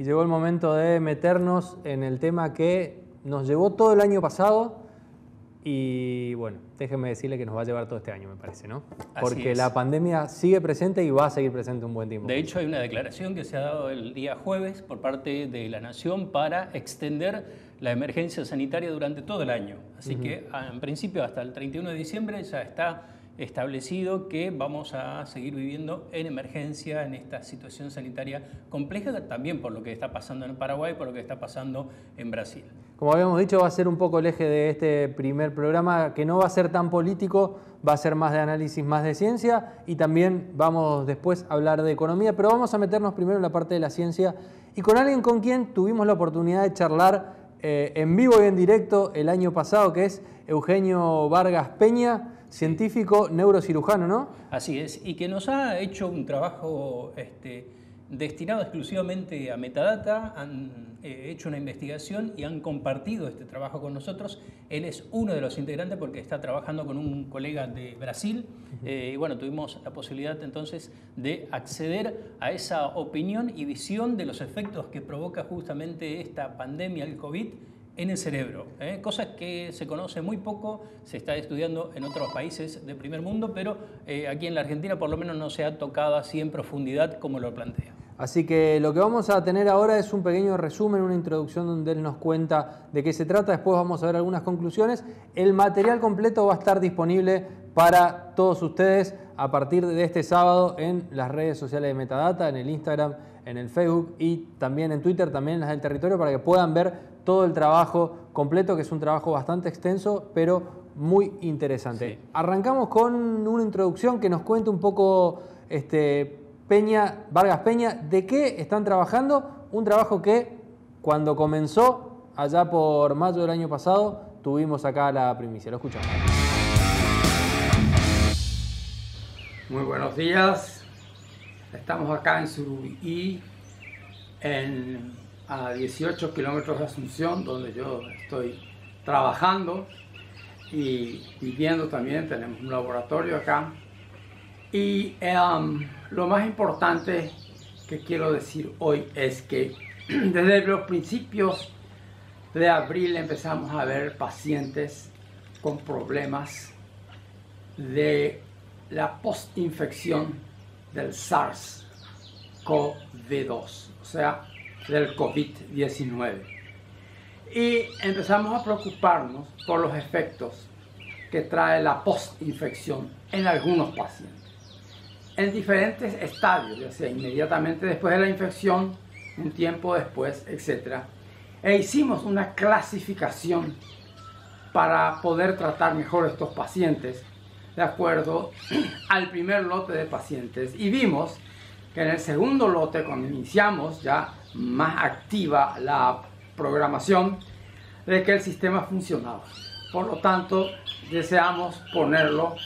y llegó el momento de meternos en el tema que nos llevó todo el año pasado y bueno, déjenme decirle que nos va a llevar todo este año, me parece, ¿no? Porque la pandemia sigue presente y va a seguir presente un buen tiempo. De hecho, hay una declaración que se ha dado el día jueves por parte de la Nación para extender la emergencia sanitaria durante todo el año. Así que, en principio, hasta el 31 de diciembre ya está establecido que vamos a seguir viviendo en emergencia en esta situación sanitaria compleja, también por lo que está pasando en Paraguay, por lo que está pasando en Brasil. Como habíamos dicho, va a ser un poco el eje de este primer programa, que no va a ser tan político, va a ser más de análisis, más de ciencia, y también vamos después a hablar de economía, pero vamos a meternos primero en la parte de la ciencia y con alguien con quien tuvimos la oportunidad de charlar en vivo y en directo el año pasado, que es Eugenio Vargas Peña, científico neurocirujano, ¿no? Así es, y que nos ha hecho un trabajo destinado exclusivamente a metadata, han hecho una investigación y han compartido este trabajo con nosotros. Él es uno de los integrantes porque está trabajando con un colega de Brasil y bueno, tuvimos la posibilidad entonces de acceder a esa opinión y visión de los efectos que provoca justamente esta pandemia, el COVID, en el cerebro, cosas que se conoce muy poco, se está estudiando en otros países de primer mundo, pero aquí en la Argentina por lo menos no se ha tocado así en profundidad como lo plantea. Así que lo que vamos a tener ahora es un pequeño resumen, una introducción donde él nos cuenta de qué se trata, después vamos a ver algunas conclusiones. El material completo va a estar disponible para todos ustedes a partir de este sábado en las redes sociales de Metadata, en el Instagram, en el Facebook y también en Twitter, también en las del territorio, para que puedan ver todo el trabajo completo, que es un trabajo bastante extenso, pero muy interesante. Sí. Arrancamos con una introducción que nos cuente un poco Vargas Peña, de qué están trabajando, un trabajo que cuando comenzó, allá por mayo del año pasado, tuvimos acá la primicia. Lo escuchamos. Muy buenos días, estamos acá en Surubí, a 18 kilómetros de Asunción, donde yo estoy trabajando y viviendo también. Tenemos un laboratorio acá. Y lo más importante que quiero decir hoy es que desde los principios de abril empezamos a ver pacientes con problemas de la postinfección del SARS-CoV-2, o sea, del COVID-19. Y empezamos a preocuparnos por los efectos que trae la postinfección en algunos pacientes, en diferentes estadios, ya sea inmediatamente después de la infección, un tiempo después, etc. E hicimos una clasificación para poder tratar mejor estos pacientes de acuerdo al primer lote de pacientes, y vimos que en el segundo lote, cuando iniciamos ya más activa la programación, de que el sistema funcionaba. Por lo tanto, deseamos ponerlo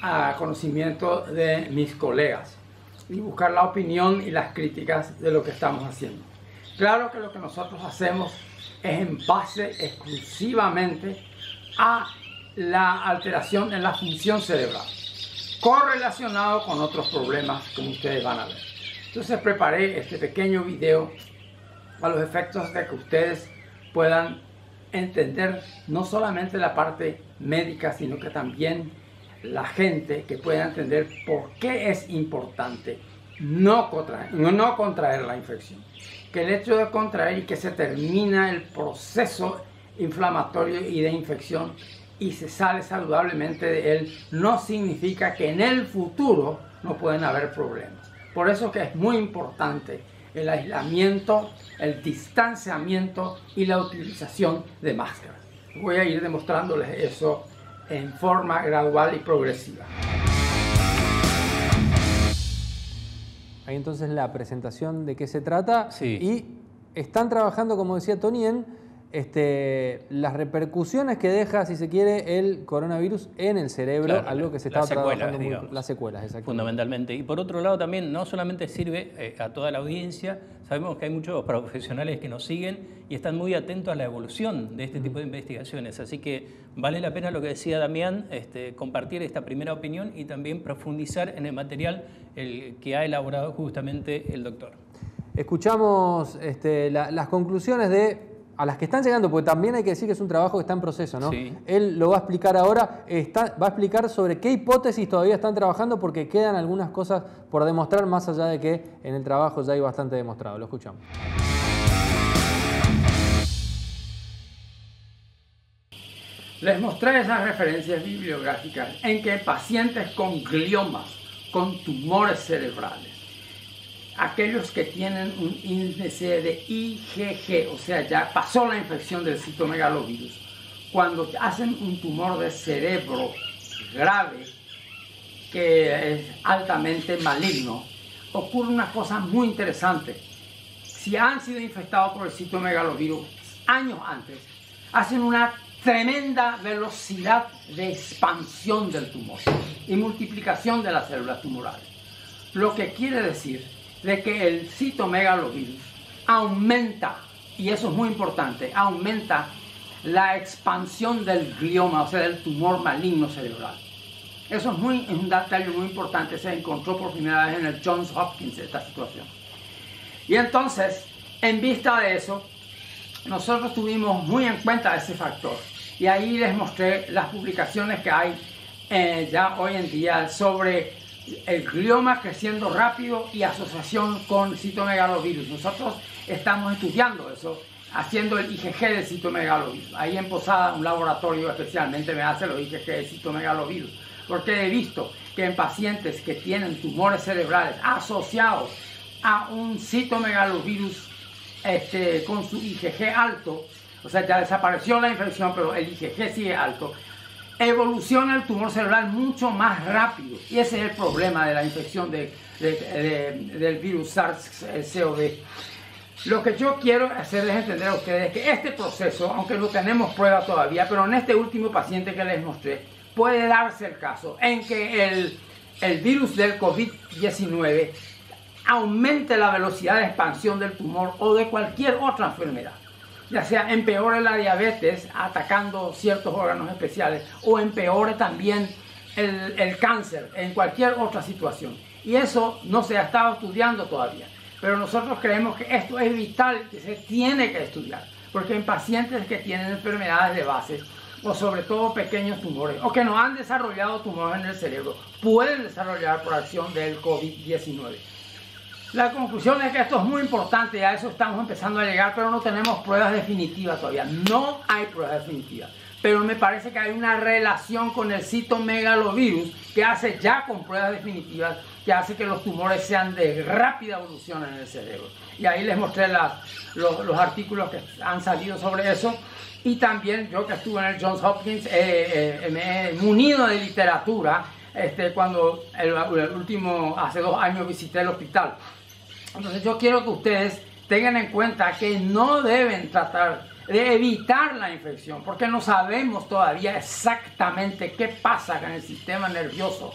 a conocimiento de mis colegas y buscar la opinión y las críticas de lo que estamos haciendo. Claro que lo que nosotros hacemos es en base exclusivamente a la alteración en la función cerebral, correlacionado con otros problemas, como ustedes van a ver. Entonces preparé este pequeño video a los efectos de que ustedes puedan entender no solamente la parte médica, sino que también la gente que pueda entender por qué es importante no contraer la infección. Que el hecho de contraer y que se termina el proceso inflamatorio y de infección y se sale saludablemente de él, no significa que en el futuro no pueden haber problemas. Por eso que es muy importante el aislamiento, el distanciamiento y la utilización de máscaras. Voy a ir demostrándoles eso en forma gradual y progresiva. Ahí entonces la presentación de qué se trata. Sí. Y están trabajando, como decía Tony, en las repercusiones que deja, si se quiere, el coronavirus en el cerebro, claro, algo que se está trabajando muy, las secuelas, exactamente. Fundamentalmente. Y por otro lado también no solamente sirve a toda la audiencia, sabemos que hay muchos profesionales que nos siguen y están muy atentos a la evolución de este tipo de investigaciones, así que vale la pena lo que decía Damián, compartir esta primera opinión y también profundizar en el material que ha elaborado justamente el doctor. Escuchamos las conclusiones a las que están llegando, porque también hay que decir que es un trabajo que está en proceso, ¿no? Sí. Él lo va a explicar ahora, va a explicar sobre qué hipótesis todavía están trabajando, porque quedan algunas cosas por demostrar, más allá de que en el trabajo ya hay bastante demostrado. Lo escuchamos. Les mostré esas referencias bibliográficas en que pacientes con gliomas, con tumores cerebrales, aquellos que tienen un índice de IgG, o sea, ya pasó la infección del citomegalovirus, cuando hacen un tumor de cerebro grave, que es altamente maligno, ocurre una cosa muy interesante. Si han sido infectados por el citomegalovirus años antes, hacen una tremenda velocidad de expansión del tumor y multiplicación de las células tumorales. Lo que quiere decir de que el citomegalovirus aumenta, y eso es muy importante, aumenta la expansión del glioma, o sea, del tumor maligno cerebral. Eso es un detalle muy importante, se encontró por primera vez en el Johns Hopkins esta situación. Y entonces, en vista de eso, nosotros tuvimos muy en cuenta ese factor. Y ahí les mostré las publicaciones que hay ya hoy en día sobre el glioma creciendo rápido y asociación con citomegalovirus. Nosotros estamos estudiando eso, haciendo el IgG del citomegalovirus. Ahí en Posada, un laboratorio especialmente me hace los IgG del citomegalovirus, porque he visto que en pacientes que tienen tumores cerebrales asociados a un citomegalovirus con su IgG alto, o sea, ya desapareció la infección, pero el IgG sigue alto, evoluciona el tumor cerebral mucho más rápido. Y ese es el problema de la infección del virus SARS-CoV. Lo que yo quiero hacerles entender a ustedes es que este proceso, aunque no tenemos pruebas todavía, pero en este último paciente que les mostré, puede darse el caso en que el virus del COVID-19 aumente la velocidad de expansión del tumor o de cualquier otra enfermedad, ya sea empeore la diabetes atacando ciertos órganos especiales o empeore también el cáncer en cualquier otra situación. Y eso no se ha estado estudiando todavía, pero nosotros creemos que esto es vital, que se tiene que estudiar, porque en pacientes que tienen enfermedades de base, o sobre todo pequeños tumores, o que no han desarrollado tumores en el cerebro, pueden desarrollar por acción del COVID-19. La conclusión es que esto es muy importante y a eso estamos empezando a llegar, pero no tenemos pruebas definitivas todavía. No hay pruebas definitivas, pero me parece que hay una relación con el citomegalovirus que hace ya con pruebas definitivas, que hace que los tumores sean de rápida evolución en el cerebro. Y ahí les mostré los artículos que han salido sobre eso. Y también yo, que estuve en el Johns Hopkins, me he munido de literatura cuando hace 2 años visité el hospital. Entonces yo quiero que ustedes tengan en cuenta que no deben tratar de evitar la infección, porque no sabemos todavía exactamente qué pasa con el sistema nervioso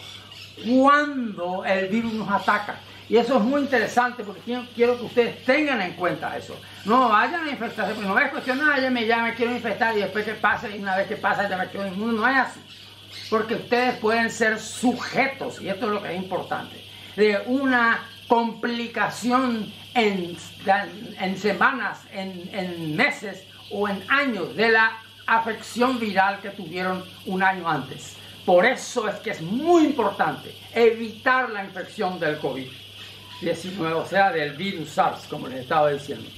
cuando el virus nos ataca. Y eso es muy interesante, porque quiero que ustedes tengan en cuenta eso. No vayan a infectarse, porque no es cuestión de ya me quiero infectar y después que pase, y una vez que pasa ya me quedo inmune. No es así, porque ustedes pueden ser sujetos, y esto es lo que es importante, de una complicación en semanas, en meses o en años de la afección viral que tuvieron un año antes. Por eso es que es muy importante evitar la infección del COVID-19, o sea, del virus SARS, como les estaba diciendo.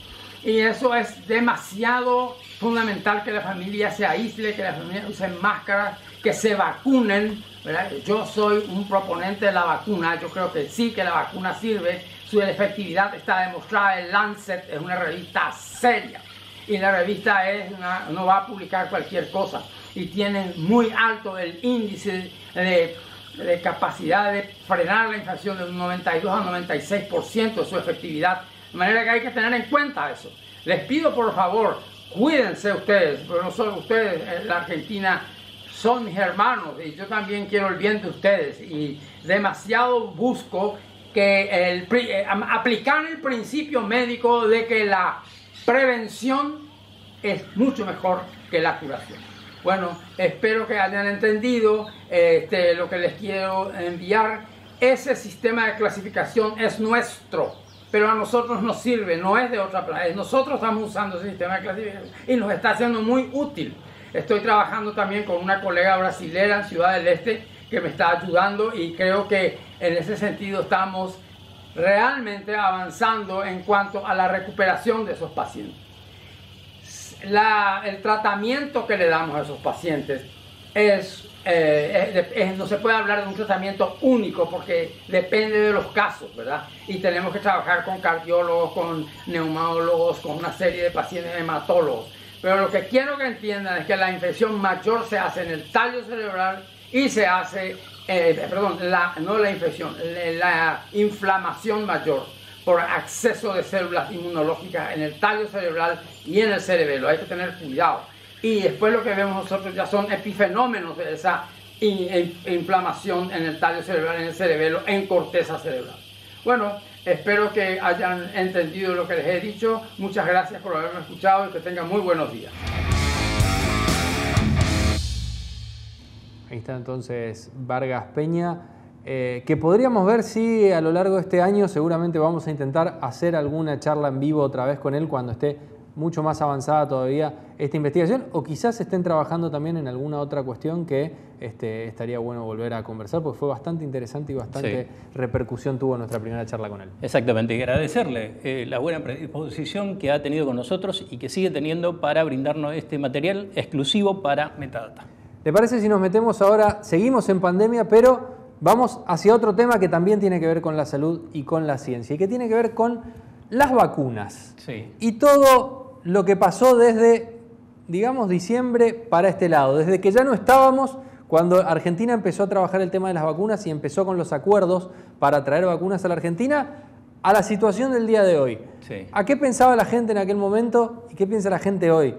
Y eso es demasiado fundamental, que la familia se aísle, que la familia use máscaras, que se vacunen, ¿verdad? Yo soy un proponente de la vacuna, yo creo que sí, que la vacuna sirve, su efectividad está demostrada. El Lancet es una revista seria y la revista no va a publicar cualquier cosa, y tiene muy alto el índice de capacidad de frenar la infección de un 92 a 96% de su efectividad, de manera que hay que tener en cuenta eso. Les pido por favor, cuídense ustedes, porque no solo ustedes en la Argentina son mis hermanos y yo también quiero el bien de ustedes, y demasiado busco que aplicar el principio médico de que la prevención es mucho mejor que la curación. Bueno, espero que hayan entendido lo que les quiero enviar. Ese sistema de clasificación es nuestro. pero a nosotros nos sirve, no es de otra planeta. Nosotros estamos usando ese sistema de clasificación y nos está haciendo muy útil. Estoy trabajando también con una colega brasilera en Ciudad del Este que me está ayudando y creo que en ese sentido estamos realmente avanzando en cuanto a la recuperación de esos pacientes. El tratamiento que le damos a esos pacientes no se puede hablar de un tratamiento único porque depende de los casos, ¿verdad? Y tenemos que trabajar con cardiólogos, con neumólogos, con una serie de pacientes hematólogos. Pero lo que quiero que entiendan es que la infección mayor se hace en el tallo cerebral y se hace, no la infección, la inflamación mayor por exceso de células inmunológicas en el tallo cerebral y en el cerebelo. Hay que tener cuidado. Y después lo que vemos nosotros ya son epifenómenos de esa inflamación en el tallo cerebral, en el cerebelo, en corteza cerebral. Bueno, espero que hayan entendido lo que les he dicho. Muchas gracias por haberme escuchado y que tengan muy buenos días. Ahí está entonces Vargas Peña, que podríamos ver si a lo largo de este año seguramente vamos a intentar hacer alguna charla en vivo otra vez con él cuando esté mucho más avanzada todavía esta investigación, o quizás estén trabajando también en alguna otra cuestión que estaría bueno volver a conversar, porque fue bastante interesante y bastante repercusión tuvo nuestra primera charla con él. Exactamente, y agradecerle la buena predisposición que ha tenido con nosotros y que sigue teniendo para brindarnos este material exclusivo para Metadata. ¿Le parece si nos metemos ahora, seguimos en pandemia, pero vamos hacia otro tema que también tiene que ver con la salud y con la ciencia, y que tiene que ver con las vacunas? Sí. Y todo lo que pasó desde, digamos, diciembre para este lado, desde que ya no estábamos, cuando Argentina empezó a trabajar el tema de las vacunas y empezó con los acuerdos para traer vacunas a la Argentina, a la situación del día de hoy. Sí. ¿A qué pensaba la gente en aquel momento y qué piensa la gente hoy?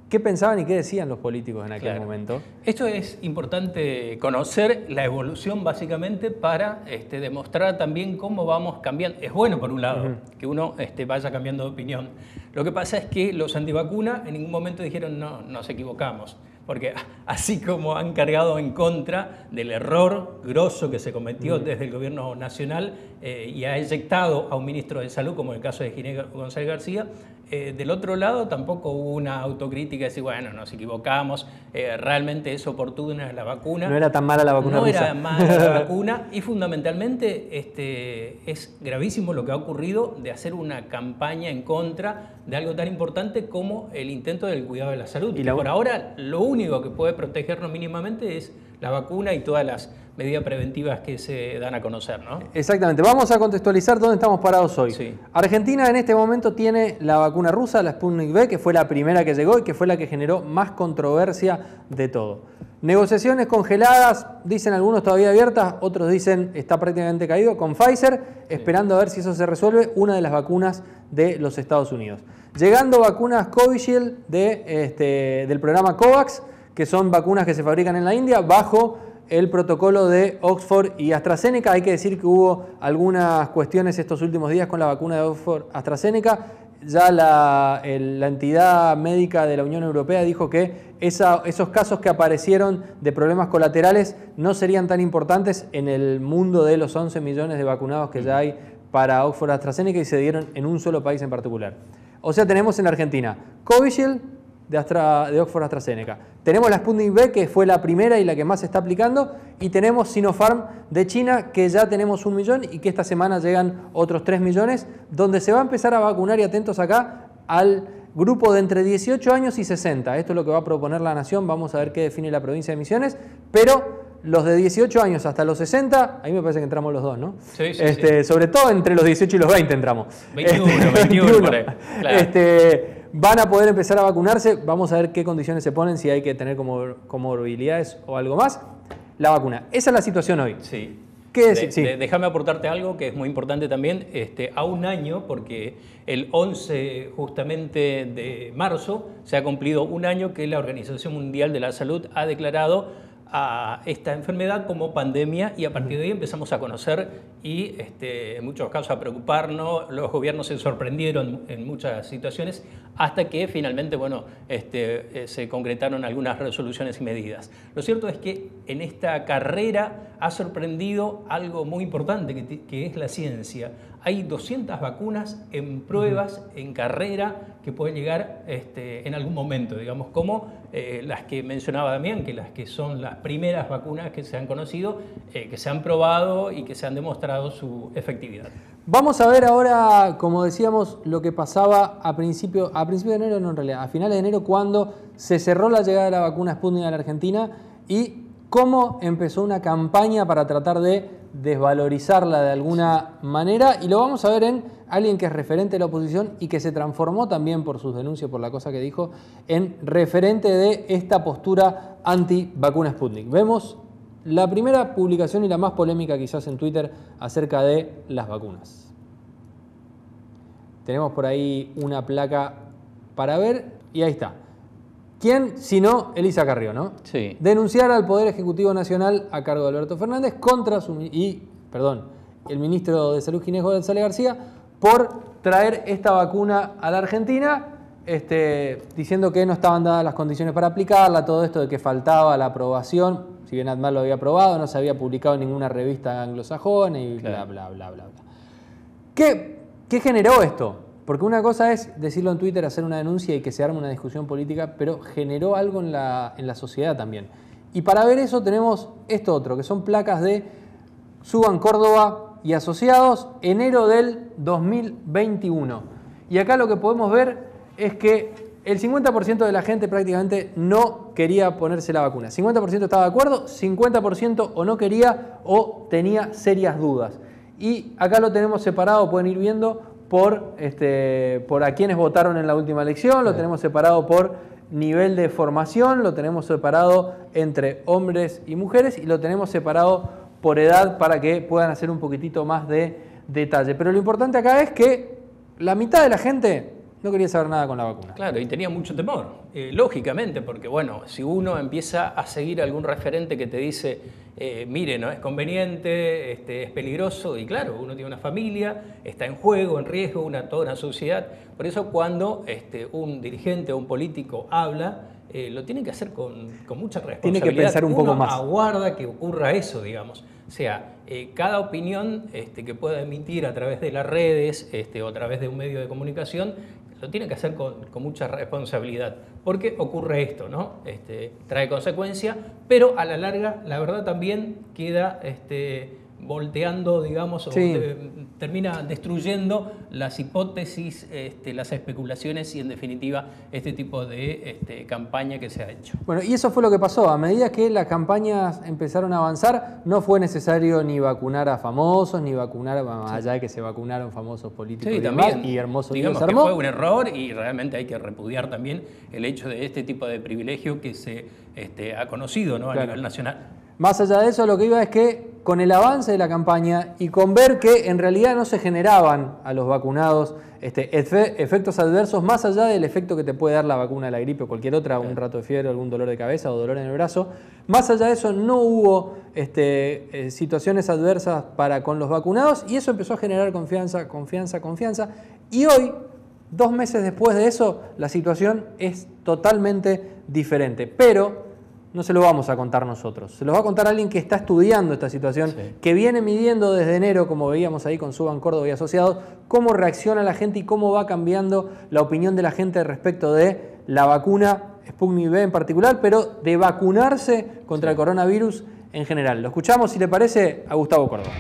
¿Qué pensaban y qué decían los políticos en aquel momento? Esto es importante conocer la evolución básicamente para demostrar también cómo vamos cambiando. Es bueno por un lado que uno vaya cambiando de opinión. Lo que pasa es que los antivacunas en ningún momento dijeron no, nos equivocamos. Porque así como han cargado en contra del error grosso que se cometió desde el gobierno nacional y ha eyectado a un ministro de salud, como en el caso de Ginés González García, del otro lado tampoco hubo una autocrítica de decir, bueno, nos equivocamos, realmente es oportuna la vacuna. No era tan mala la vacuna rusa. No era mala la vacuna y fundamentalmente es gravísimo lo que ha ocurrido de hacer una campaña en contra de algo tan importante como el intento del cuidado de la salud. Y por ahora lo único que puede protegernos mínimamente es la vacuna y todas las medidas preventivas que se dan a conocer, ¿no? Exactamente. Vamos a contextualizar dónde estamos parados hoy. Sí. Argentina en este momento tiene la vacuna rusa, la Sputnik V, que fue la primera que llegó y que fue la que generó más controversia de todo. Negociaciones congeladas, dicen algunos todavía abiertas, otros dicen está prácticamente caído, con Pfizer, esperando a ver si eso se resuelve, una de las vacunas de los Estados Unidos. Llegando vacunas Covishield del programa COVAX, que son vacunas que se fabrican en la India, bajo el protocolo de Oxford y AstraZeneca. Hay que decir que hubo algunas cuestiones estos últimos días con la vacuna de Oxford-AstraZeneca. Ya la entidad médica de la Unión Europea dijo que esos casos que aparecieron de problemas colaterales no serían tan importantes en el mundo de los 11 millones de vacunados que ya hay para Oxford-AstraZeneca y se dieron en un solo país en particular. O sea, tenemos en Argentina Covishield de Oxford-AstraZeneca. Tenemos la Sputnik V, que fue la primera y la que más se está aplicando, y tenemos Sinopharm de China, que ya tenemos 1 millón y que esta semana llegan otros 3 millones, donde se va a empezar a vacunar, y atentos acá, al grupo de entre 18 años y 60. Esto es lo que va a proponer la Nación, vamos a ver qué define la provincia de Misiones, pero los de 18 años hasta los 60, ahí me parece que entramos los dos, ¿no? Sí, sí. Sobre todo entre los 18 y los 20 entramos. 21, por ahí. Claro. Van a poder empezar a vacunarse, vamos a ver qué condiciones se ponen, si hay que tener comorbilidades o algo más. La vacuna, esa es la situación hoy. Sí. ¿Qué decir? Sí. Déjame aportarte algo que es muy importante también, a un año, porque el 11 justamente de marzo se ha cumplido un año que la Organización Mundial de la Salud ha declarado a esta enfermedad como pandemia y a partir de ahí empezamos a conocer y en muchos casos a preocuparnos. Los gobiernos se sorprendieron en muchas situaciones hasta que finalmente se concretaron algunas resoluciones y medidas. Lo cierto es que en esta carrera ha sorprendido algo muy importante que es la ciencia. Hay 200 vacunas en pruebas, en carrera, que pueden llegar en algún momento, digamos, como las que mencionaba Damián, que las que son las primeras vacunas que se han conocido, que se han probado y que se han demostrado su efectividad. Vamos a ver ahora, como decíamos, lo que pasaba a principio de enero, no en realidad, a finales de enero, cuando se cerró la llegada de la vacuna Sputnik a la Argentina y cómo empezó una campaña para tratar de desvalorizarla de alguna manera, y lo vamos a ver en alguien que es referente de la oposición y que se transformó también por sus denuncias, por la cosa que dijo, en referente de esta postura anti-vacuna Sputnik. Vemos la primera publicación y la más polémica quizás en Twitter acerca de las vacunas. Tenemos por ahí una placa para ver y ahí está. ¿Quién, si no, Elisa Carrió, ¿no? Sí. Denunciar al Poder Ejecutivo Nacional a cargo de Alberto Fernández contra el ministro de Salud, Ginés González García, por traer esta vacuna a la Argentina, diciendo que no estaban dadas las condiciones para aplicarla, todo esto de que faltaba la aprobación, si bien ADMAR lo había aprobado, no se había publicado en ninguna revista anglosajona y claro. bla, bla, bla, bla, bla. ¿Qué generó esto? Porque una cosa es decirlo en Twitter, hacer una denuncia y que se arme una discusión política, pero generó algo en la sociedad también. Y para ver eso tenemos esto otro, que son placas de Suban Córdoba y Asociados, enero del 2021. Y acá lo que podemos ver es que el 50% de la gente prácticamente no quería ponerse la vacuna. 50% estaba de acuerdo, 50% o no quería o tenía serias dudas. Y acá lo tenemos separado, pueden ir viendo, por a quienes votaron en la última elección, lo tenemos separado por nivel de formación, lo tenemos separado entre hombres y mujeres y lo tenemos separado por edad para que puedan hacer un poquitito más de detalle. Pero lo importante acá es que la mitad de la gente no quería saber nada con la vacuna. Claro, y tenía mucho temor, lógicamente, porque bueno, si uno empieza a seguir algún referente que te dice, mire, no es conveniente, es peligroso, y claro, uno tiene una familia, está en juego, en riesgo, toda una sociedad. Por eso cuando un dirigente o un político habla, lo tiene que hacer con mucha responsabilidad. Tiene que pensar un poco más. Aguarda que ocurra eso, digamos. O sea, cada opinión que pueda emitir a través de las redes o a través de un medio de comunicación, lo tiene que hacer con mucha responsabilidad, porque ocurre esto, ¿no? Trae consecuencias, pero a la larga, la verdad también queda volteando, digamos, sí, o termina destruyendo las hipótesis, las especulaciones y, en definitiva, este tipo de campaña que se ha hecho. Bueno, y eso fue lo que pasó. A medida que las campañas empezaron a avanzar, no fue necesario ni vacunar a famosos, ni vacunar, más allá de que se vacunaron famosos políticos Sí, y también, demás, y hermoso digamos Dios que armó. fue un error y realmente hay que repudiar también el hecho de este tipo de privilegio que se ha conocido, ¿no? A Claro. nivel nacional. Más allá de eso, lo que iba es que con el avance de la campaña y con ver que en realidad no se generaban a los vacunados efectos adversos más allá del efecto que te puede dar la vacuna de la gripe o cualquier otra, un rato de fiebre, algún dolor de cabeza o dolor en el brazo, más allá de eso no hubo situaciones adversas con los vacunados y eso empezó a generar confianza y hoy, 2 meses después de eso, la situación es totalmente diferente, pero no se lo vamos a contar nosotros, se lo va a contar alguien que está estudiando esta situación, sí, que viene midiendo desde enero, como veíamos ahí con Suban Córdoba y Asociados, cómo reacciona la gente y cómo va cambiando la opinión de la gente respecto de la vacuna Sputnik V en particular, pero de vacunarse contra el coronavirus en general. Lo escuchamos, si le parece, a Gustavo Córdoba.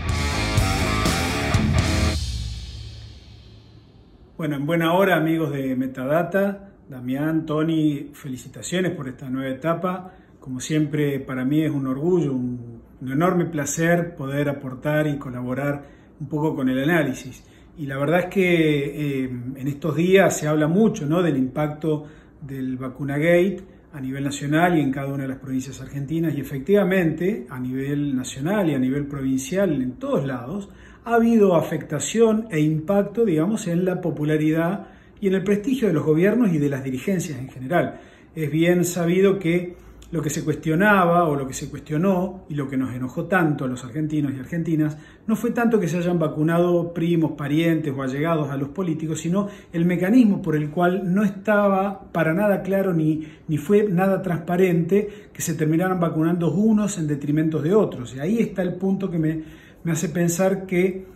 Bueno, en buena hora, amigos de Metadata, Damián, Tony, felicitaciones por esta nueva etapa. Como siempre, para mí es un orgullo, un enorme placer poder aportar y colaborar un poco con el análisis. Y la verdad es que en estos días se habla mucho, ¿no?, del impacto del Vacunagate a nivel nacional y en cada una de las provincias argentinas. Y efectivamente, a nivel nacional y a nivel provincial, en todos lados, ha habido afectación e impacto, digamos, en la popularidad y en el prestigio de los gobiernos y de las dirigencias en general. Es bien sabido que lo que se cuestionaba o lo que se cuestionó y lo que nos enojó tanto a los argentinos y argentinas no fue tanto que se hayan vacunado primos, parientes o allegados a los políticos, sino el mecanismo por el cual no estaba para nada claro ni fue nada transparente que se terminaran vacunando unos en detrimento de otros. Y ahí está el punto que me hace pensar que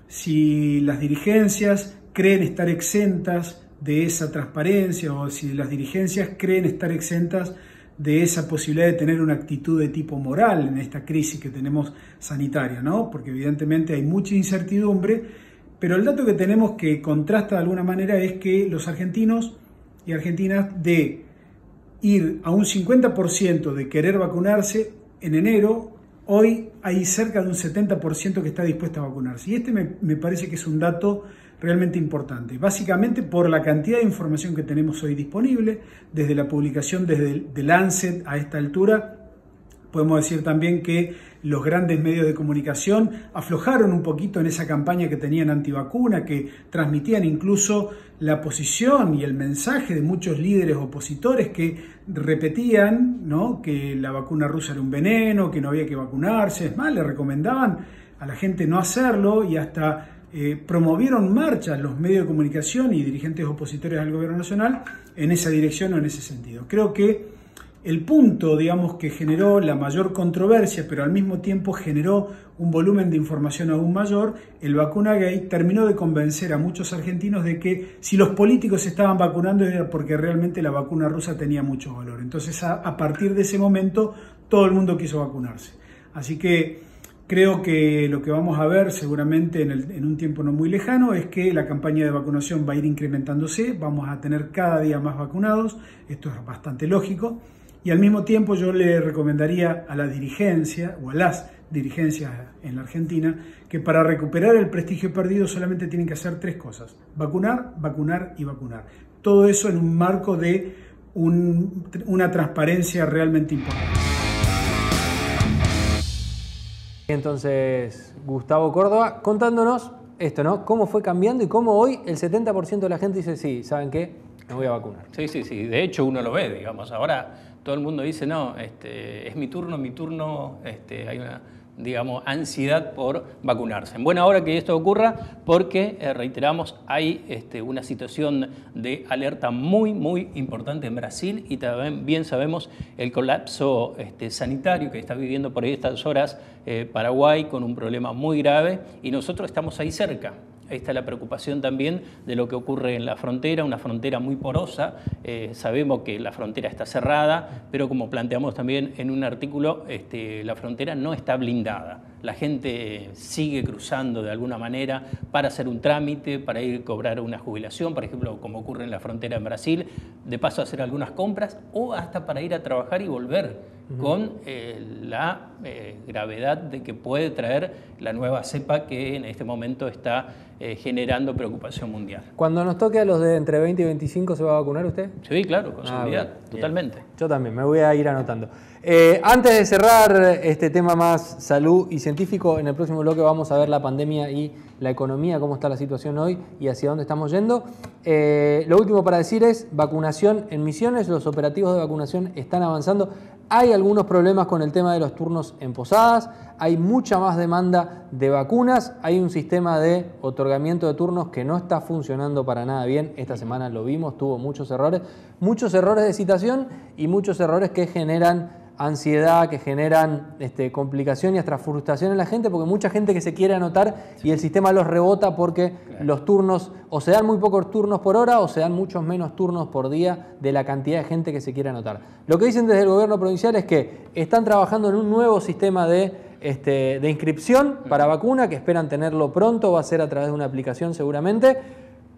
si las dirigencias creen estar exentas de esa transparencia o si las dirigencias creen estar exentas de esa posibilidad de tener una actitud de tipo moral en esta crisis que tenemos sanitaria, ¿no? Porque evidentemente hay mucha incertidumbre, pero el dato que tenemos que contrasta de alguna manera es que los argentinos y argentinas de ir a un 50% de querer vacunarse en enero, hoy hay cerca de un 70% que está dispuesto a vacunarse. Y este me parece que es un dato realmente importante, básicamente por la cantidad de información que tenemos hoy disponible, desde la publicación desde The Lancet a esta altura. Podemos decir también que los grandes medios de comunicación aflojaron un poquito en esa campaña que tenían antivacuna, que transmitían incluso la posición y el mensaje de muchos líderes opositores que repetían, ¿no?, que la vacuna rusa era un veneno, que no había que vacunarse. Es más, le recomendaban a la gente no hacerlo y hasta promovieron marchas los medios de comunicación y dirigentes opositores al gobierno nacional en esa dirección o en ese sentido. Creo que el punto, digamos, que generó la mayor controversia, pero al mismo tiempo generó un volumen de información aún mayor, el Vacunagate terminó de convencer a muchos argentinos de que si los políticos se estaban vacunando era porque realmente la vacuna rusa tenía mucho valor. Entonces, a partir de ese momento, todo el mundo quiso vacunarse. Así que creo que lo que vamos a ver seguramente en un tiempo no muy lejano es que la campaña de vacunación va a ir incrementándose, vamos a tener cada día más vacunados, esto es bastante lógico, y al mismo tiempo yo le recomendaría a la dirigencia o a las dirigencias en la Argentina que para recuperar el prestigio perdido solamente tienen que hacer tres cosas: vacunar, vacunar y vacunar. Todo eso en un marco de una transparencia realmente importante. Entonces, Gustavo Córdoba, contándonos esto, ¿no? Cómo fue cambiando y cómo hoy el 70% de la gente dice, sí, ¿saben qué? Me voy a vacunar. Sí, sí, sí. De hecho, uno lo ve, digamos. Ahora todo el mundo dice, no, es mi turno, hay una, digamos, ansiedad por vacunarse. En buena hora que esto ocurra porque, reiteramos, hay una situación de alerta muy, muy importante en Brasil y también bien sabemos el colapso sanitario que está viviendo por estas horas Paraguay con un problema muy grave y nosotros estamos ahí cerca. Ahí está la preocupación también de lo que ocurre en la frontera, una frontera muy porosa. Sabemos que la frontera está cerrada, pero como planteamos también en un artículo, la frontera no está blindada. La gente sigue cruzando de alguna manera para hacer un trámite, para ir a cobrar una jubilación, por ejemplo, como ocurre en la frontera en Brasil, de paso a hacer algunas compras o hasta para ir a trabajar y volver con la gravedad de que puede traer la nueva cepa que en este momento está generando preocupación mundial. Cuando nos toque a los de entre 20 y 25, ¿se va a vacunar usted? Sí, claro, con seguridad, bien, totalmente. Yo también, me voy a ir anotando. Antes de cerrar este tema más salud y científico, en el próximo bloque vamos a ver la pandemia y la economía, cómo está la situación hoy y hacia dónde estamos yendo. Lo último para decir es vacunación en Misiones, los operativos de vacunación están avanzando. Hay algunos problemas con el tema de los turnos en posadas, hay mucha más demanda de vacunas, hay un sistema de otorgamiento de turnos que no está funcionando para nada bien. Esta semana lo vimos, tuvo muchos errores de citación y muchos errores que generan ansiedad, que generan complicación y hasta frustración en la gente, porque mucha gente que se quiere anotar y el sistema los rebota porque los turnos, o se dan muy pocos turnos por hora o se dan muchos menos turnos por día de la cantidad de gente que se quiere anotar. Lo que dicen desde el gobierno provincial es que están trabajando en un nuevo sistema de inscripción para vacuna, que esperan tenerlo pronto, va a ser a través de una aplicación seguramente,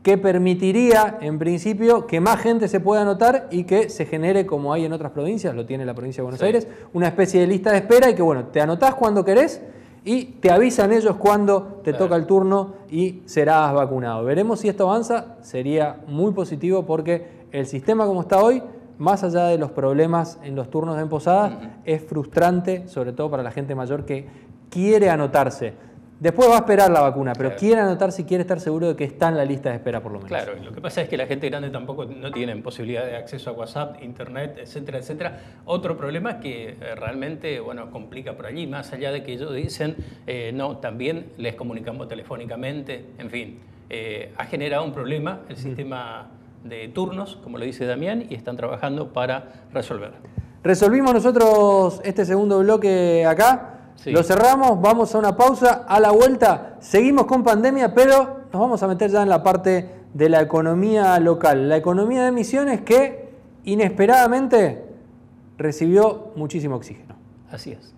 que permitiría, en principio, que más gente se pueda anotar y que se genere, como hay en otras provincias, lo tiene la provincia de Buenos Aires, una especie de lista de espera y que, bueno, te anotás cuando querés y te avisan ellos cuando te toca el turno y serás vacunado. Veremos si esto avanza, sería muy positivo porque el sistema como está hoy, más allá de los problemas en los turnos en posadas, es frustrante, sobre todo para la gente mayor que quiere anotarse. Después va a esperar la vacuna, pero Claro. quiere anotar si quiere estar seguro de que está en la lista de espera por lo menos. Claro, y lo que pasa es que la gente grande tampoco no tienen posibilidad de acceso a WhatsApp, Internet, etcétera, etcétera. Otro problema es que realmente, bueno, complica por allí, más allá de que ellos dicen, no, también les comunicamos telefónicamente, en fin. Ha generado un problema el sistema de turnos, como lo dice Damián, y están trabajando para resolver. Resolvimos nosotros este segundo bloque acá. Sí. Lo cerramos, vamos a una pausa, a la vuelta seguimos con pandemia, pero nos vamos a meter ya en la parte de la economía local, la economía de Misiones que inesperadamente recibió muchísimo oxígeno. Así es.